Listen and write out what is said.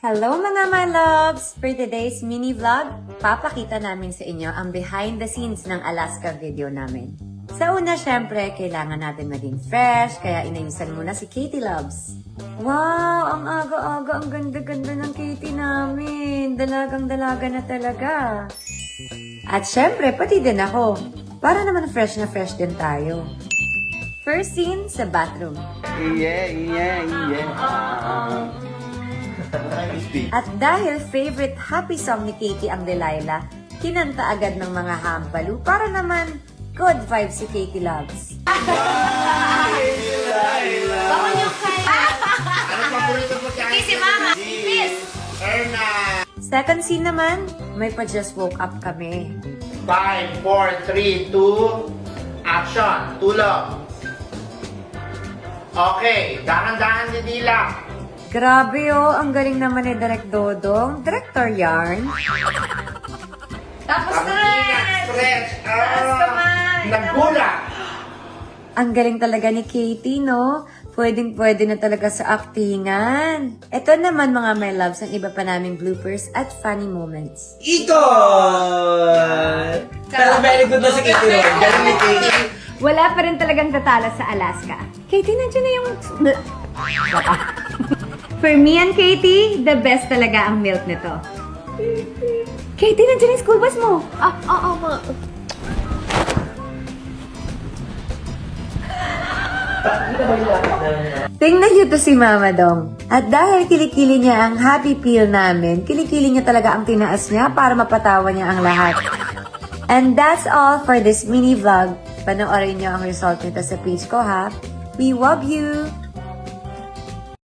Hello mga my loves! For today's mini vlog, papakita namin sa inyo ang behind the scenes ng Alaska video namin. Sa una, syempre, kailangan natin maging fresh, kaya inayusan muna si Katie Loves. Wow! Ang aga-aga, ang ganda-ganda ng Katie namin. Dalagang-dalaga na talaga. At syempre, pati din ako. Para naman fresh na fresh din tayo. First scene sa bathroom. At dahil favorite happy song ni Katie ang Delilah, kinanta agad ng mga hampalo para naman good vibes si Katie Loves. Bangon yung kaya. Ano paborito mo kaya? Si Mama. Miss. Erna! Second scene naman, may pa-just woke up kami. 5, 4, 3, 2, action! Tulog! Okay, dahan-dahan ni Dila. Grabe oh, ang galing naman ni Direk Dodong, Director Yarn. Tapos Stretch! Taas kamay. Nagbulat! Ang galing talaga ni Katie, no? Pwedeng-pwede na talaga sa aktingan. Ito naman mga my loves, ang iba pa naming bloopers at funny moments. Ito! Pero very good na si Katie Ron. Galing ni Katie. Wala pa rin talagang tatala sa Alaska. Katie, nandiyan na yung... For me and Katie, the best talaga ang milk nito. Katie, nandiyan yung school bus mo. ma. Tingnan niyo to si Mama Dong. At dahil kilikili niya ang happy peel namin, kilikili niya talaga ang tinaas niya para mapatawa niya ang lahat. And that's all for this mini vlog. Panoorin niyo ang result nito sa page ko ha. We love you!